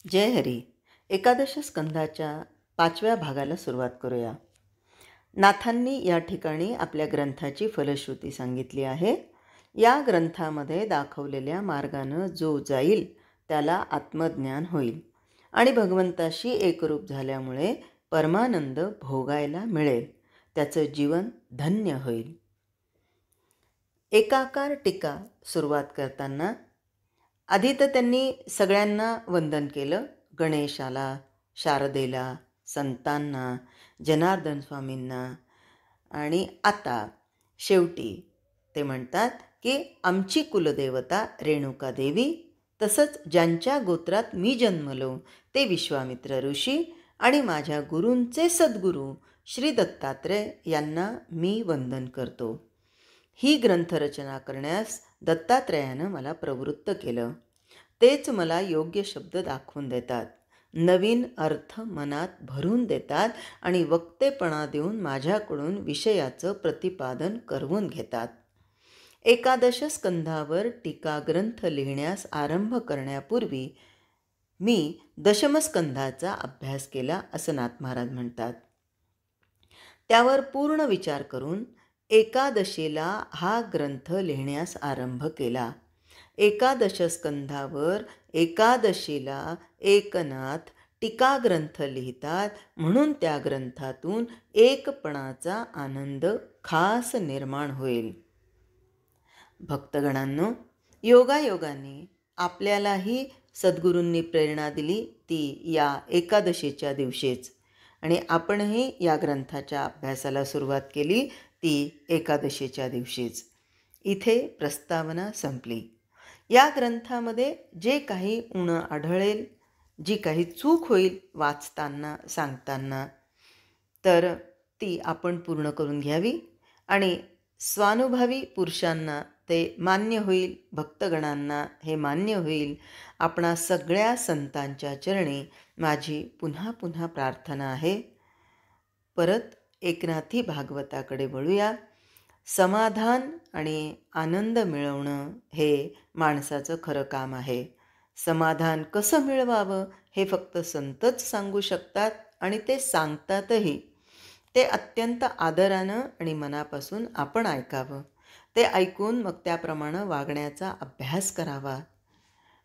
जय हरी. एकादश स्कंधाच्या 5व्या भागाला सुरुवात करूया. नाथांनी या ठिकाणी आपल्या ग्रंथाची फलश्रुती सांगितली आहे. या ग्रंथामध्ये दाखवलेल्या मार्गानं जो जाईल त्याला आत्मज्ञान होईल आणि भगवंताशी एकरूप झाल्यामुळे परमानंद भोगायला मिळेल. त्याचं जीवन धन्य होईल. एकाकार टीका सुरुवात करताना आधी तर त्यांनी सगळ्यांना वंदन केलं. गणेशाला, शारदेला, संतांना, जनार्दन स्वामींना. आणि आता शेवटी ते म्हणतात की आमची कुलदेवता रेणुका देवी, तसंच ज्यांच्या गोत्रात मी जन्मलो ते विश्वामित्र ऋषी आणि माझ्या गुरूंचे सद्गुरू श्री दत्तात्रय यांना मी वंदन करतो. ही ग्रंथरचना करण्यास दत्तात्रयानं मला प्रवृत्त केलं. तेच मला योग्य शब्द दाखवून देतात, नवीन अर्थ मनात भरून देतात आणि वक्तेपणा देऊन माझ्याकडून विषयाचं प्रतिपादन करवून घेतात. एकादश स्कंधावर टीकाग्रंथ लिहिण्यास आरंभ करण्यापूर्वी मी दशमस्कंधाचा अभ्यास केला असं नाथ महाराज म्हणतात. त्यावर पूर्ण विचार करून एकादशीला हा ग्रंथ लिहिण्यास आरंभ केला. एकादश स्कंधावर एकादशीला एकनाथ टीकाग्रंथ लिहितात, म्हणून त्या ग्रंथातून एकपणाचा आनंद खास निर्माण होईल. भक्तगणांनो, योगायोगाने आपल्यालाही सद्गुरूंनी प्रेरणा दिली ती या एकादशीच्या दिवशीच, आणि आपणही या ग्रंथाच्या अभ्यासाला सुरुवात केली ती एकादशीच्या दिवशीच. इथे प्रस्तावना संपली. या ग्रंथामध्ये जे काही उणं आढळेल, जी काही चूक होईल वाचताना सांगताना, तर ती आपण पूर्ण करून घ्यावी आणि स्वानुभवी पुरुषांना ते मान्य होईल, भक्तगणांना हे मान्य होईल. आपणा सगळ्या संतांच्या चरणी माझी पुन्हा पुन्हा प्रार्थना आहे. परत एकनाथी भागवताकडे वळूया. समाधान आणि आनंद मिळवणं हे माणसाचं खरं काम आहे. समाधान कसं मिळवावं हे फक्त संतच सांगू शकतात आणि ते सांगतातही. ते अत्यंत आदरानं आणि मनापासून आपण ऐकावं. ते ऐकून मग त्याप्रमाणे वागण्याचा अभ्यास करावा.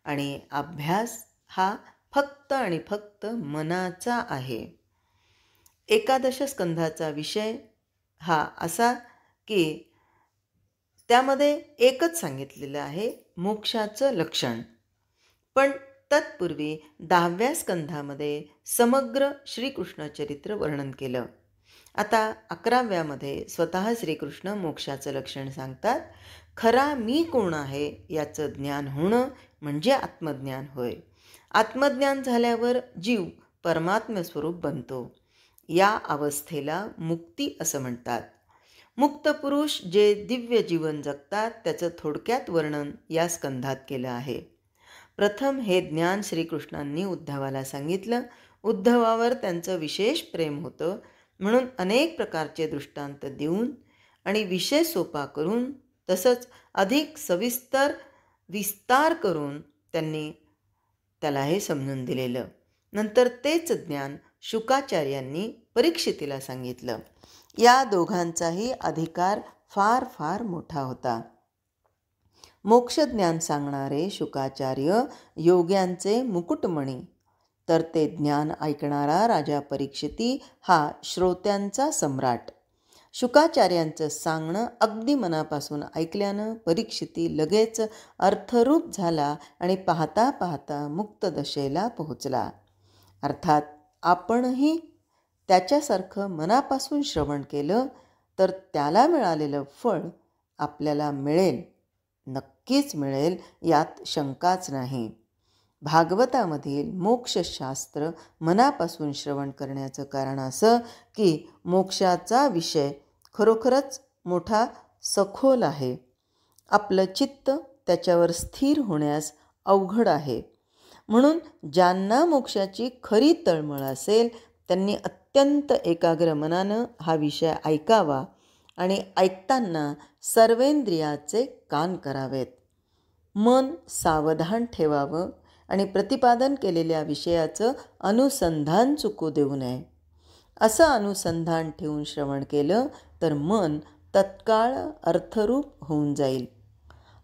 आणि अभ्यास हा फक्त आणि फक्त मनाचा आहे. एकादश स्कंधाचा विषय हा असा की त्यामध्ये एकच सांगितलेलं आहे, मोक्षाचं लक्षण. पण तत्पूर्वी 10व्या स्कंधामध्ये समग्र श्रीकृष्ण चरित्र वर्णन केलं. आता 11व्यामध्ये स्वतः श्रीकृष्ण मोक्षाचं लक्षण सांगतात. खरा मी कोण आहे याचं ज्ञान होणं म्हणजे आत्मज्ञान होय. आत्मज्ञान झाल्यावर जीव परमात्मस्वरूप बनतो. या अवस्थेला मुक्ती असं म्हणतात. मुक्त पुरुष जे दिव्य जीवन जगतात त्याचं थोडक्यात वर्णन या स्कंधात केलं आहे. प्रथम हे ज्ञान श्रीकृष्णांनी उद्धवाला सांगितलं. उद्धवावर त्यांचं विशेष प्रेम होतं, म्हणून अनेक प्रकारचे दृष्टांत देऊन आणि विषय सोपा करून तसंच अधिक सविस्तर विस्तार करून त्यांनी त्याला हे समजून दिलेलं. नंतर तेच ज्ञान शुकाचार्यांनी परीक्षितीला सांगितलं. या दोघांचाही अधिकार फार फार मोठा होता. मोक्षज्ञान सांगणारे शुकाचार्य योग्यांचे मुकुटमणी, तर ते ज्ञान ऐकणारा राजा परीक्षिती हा श्रोत्यांचा सम्राट. शुकाचार्यांचं सांगणं अगदी मनापासून ऐकल्यानं परीक्षिती लगेच अर्थरूप झाला आणि पाहता पाहता मुक्तदशेला पोहोचला. अर्थात आपणही त्याच्यासारखं मनापासून श्रवण केलं तर त्याला मिळालेलं फळ आपल्याला मिळेल, नक्कीच मिळेल, यात शंकाच नाही. भागवतामधील मोक्षशास्त्र मनापासून श्रवण करण्याचं कारण असं की मोक्षाचा विषय खरोखरच मोठा सखोल आहे. आपलं चित्त त्याच्यावर स्थिर होण्यास अवघड आहे. म्हणून ज्यांना मोक्षाची खरी तळमळ असेल त्यांनी अत्यंत एकाग्र मनानं हा विषय ऐकावा आणि ऐकताना सर्वेंद्रियाचे कान करावेत. मन सावधान ठेवावं आणि प्रतिपादन केलेल्या विषयाचं अनुसंधान चुकू देऊ नये. असं अनुसंधान ठेवून श्रवण केलं तर मन तत्काळ अर्थरूप होऊन जाईल.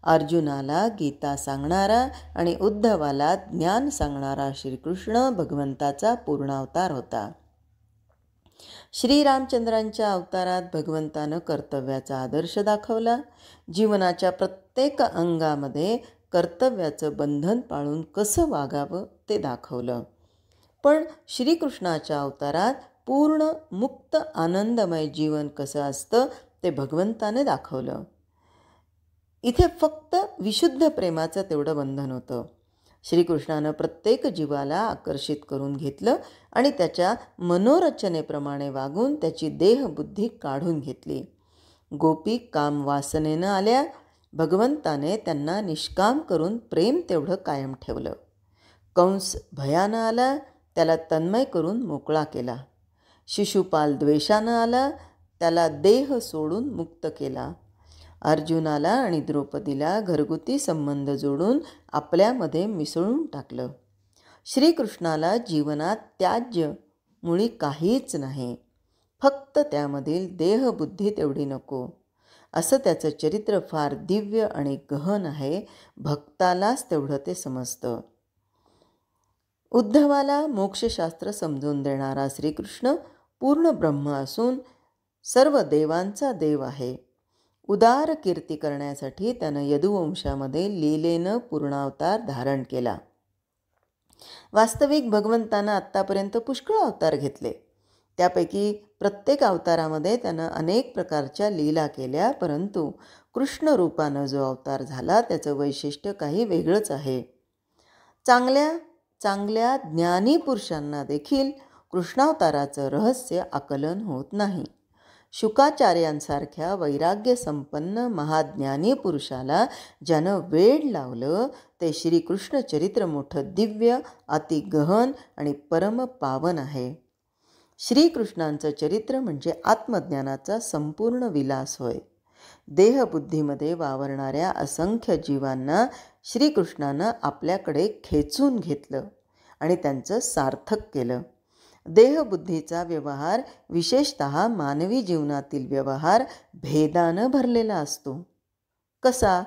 अर्जुनाला गीता सांगणारा आणि उद्धवाला ज्ञान सांगणारा श्रीकृष्ण भगवंताचा पूर्णावतार होता. श्रीरामचंद्रांच्या अवतारात भगवंतानं कर्तव्याचा आदर्श दाखवला. जीवनाच्या प्रत्येक अंगामध्ये कर्तव्याचं बंधन पाळून कसं वागावं ते दाखवलं. पण श्रीकृष्णाच्या अवतारात पूर्ण मुक्त आनंदमय जीवन कसं असतं ते भगवंताने दाखवलं. इथे फक्त विशुद्ध प्रेमाचं तेवढं बंधन होतं. श्रीकृष्णानं प्रत्येक जीवाला आकर्षित करून घेतलं आणि त्याच्या मनोरचनेप्रमाणे वागून त्याची देहबुद्धी काढून घेतली. गोपी काम वासनेनं आल्या. भगवंताने त्यांना निष्काम करून प्रेम तेवढं कायम ठेवलं. कंस भयानं आला, त्याला तन्मय करून मोकळा केला. शिशुपाल द्वेषानं आला, त्याला देह सोडून मुक्त केला. अर्जुनाला आणि द्रौपदीला घरगुती संबंध जोडून आपल्यामध्ये मिसळून टाकलं. श्रीकृष्णाला जीवनात त्याज्य मुळी काहीच नाही, फक्त त्यामधील देहबुद्धी तेवढी नको. असं त्याचं चरित्र फार दिव्य आणि गहन आहे. भक्तालाच तेवढं ते समजतं. उद्धवाला मोक्षशास्त्र समजून देणारा श्रीकृष्ण पूर्ण ब्रह्म असून सर्व देवांचा देव आहे. उदार कीर्ती करण्यासाठी त्यानं यदुवंशामध्ये लीलेनं पूर्णावतार धारण केला. वास्तविक भगवंतानं आत्तापर्यंत पुष्कळ अवतार घेतले. त्यापैकी प्रत्येक अवतारामध्ये त्यानं अनेक प्रकारच्या लीला केल्या, परंतु कृष्ण रूपानं जो अवतार झाला त्याचं वैशिष्ट्य काही वेगळंच आहे. चांगल्या ज्ञानी पुरुषांना देखील कृष्णावताराचं रहस्य आकलन होत नाही. शुकाचार्यांसारख्या वैराग्य संपन्न महाज्ञानी पुरुषाला ज्यानं वेड लावलं ते श्रीकृष्ण चरित्र मोठं दिव्य, अतिगहन आणि परम पावन आहे. श्रीकृष्णांचं चरित्र म्हणजे आत्मज्ञानाचा संपूर्ण विलास होय. देहबुद्धीमध्ये वावरणाऱ्या असंख्य जीवांना श्रीकृष्णानं आपल्याकडे खेचून घेतलं आणि त्यांचं सार्थक केलं. देहबुद्धीचा व्यवहार, विशेषतः मानवी जीवनातील व्यवहार भेदानं भरलेला असतो. कसा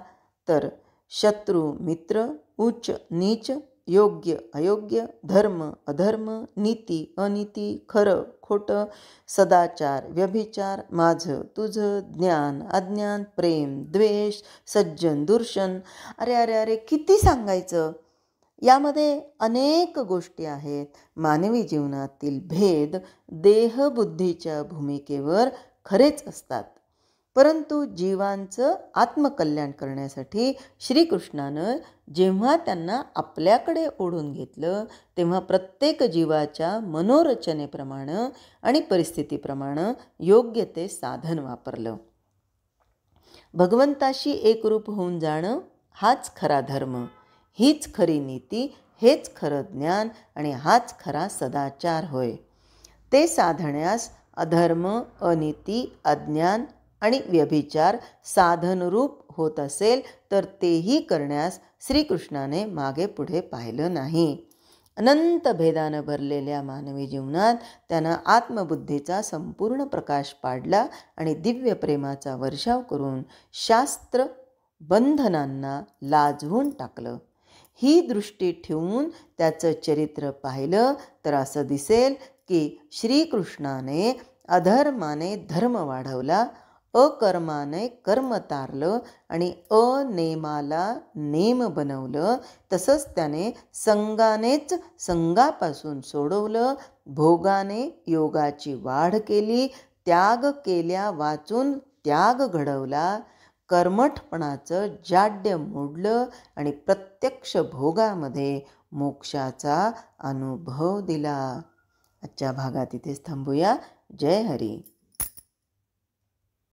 तर शत्रू मित्र, उच्च नीच, योग्य अयोग्य, धर्म अधर्म, नीती अनीती, खरं खोटं, सदाचार व्यभिचार, माझं तुझं, ज्ञान अज्ञान, प्रेम द्वेष, सज्जन दूषण. अरे अरे अरे किती सांगायचं. यामध्ये अनेक गोष्टी आहेत. मानवी जीवनातील भेद देहबुद्धीच्या भूमिकेवर खरेच असतात, परंतु जीवांचं आत्मकल्याण करण्यासाठी श्रीकृष्णानं जेव्हा त्यांना आपल्याकडे ओढून घेतलं तेव्हा प्रत्येक जीवाच्या मनोरचनेप्रमाणे आणि परिस्थितीप्रमाणे योग्य ते साधन वापरलं. भगवंताशी एकरूप होऊन जाणं हाच खरा धर्म, हीच खरी नीती, हेच खरं ज्ञान आणि हाच खरा सदाचार होय. ते साधण्यास अधर्म, अनीती, अज्ञान आणि व्यभिचार साधनरूप होत असेल तर तेही करण्यास श्रीकृष्णाने मागे पुढे पाहिलं नाही. अनंत भेदानं भरलेल्या मानवी जीवनात त्यानं आत्मबुद्धीचा संपूर्ण प्रकाश पाडला आणि दिव्य प्रेमाचा वर्षाव करून शास्त्र बंधनांना लाजवून टाकलं. ही दृष्टी ठेवून त्याचं चरित्र पाहिलं तर असं दिसेल की श्रीकृष्णाने अधर्माने धर्म वाढवला, अकर्माने कर्म तारलं आणि अनेमाला नेम बनवलं. तसंच त्याने संगानेच संगापासून सोडवलं, भोगाने योगाची वाढ केली, त्याग केल्या वाचून त्याग घडवला, कर्मठपणाचं जाड्य मोडलं आणि प्रत्यक्ष भोगामध्ये मोक्षाचा अनुभव दिला. आजच्या भागात इथेच थांबूया. जय हरी.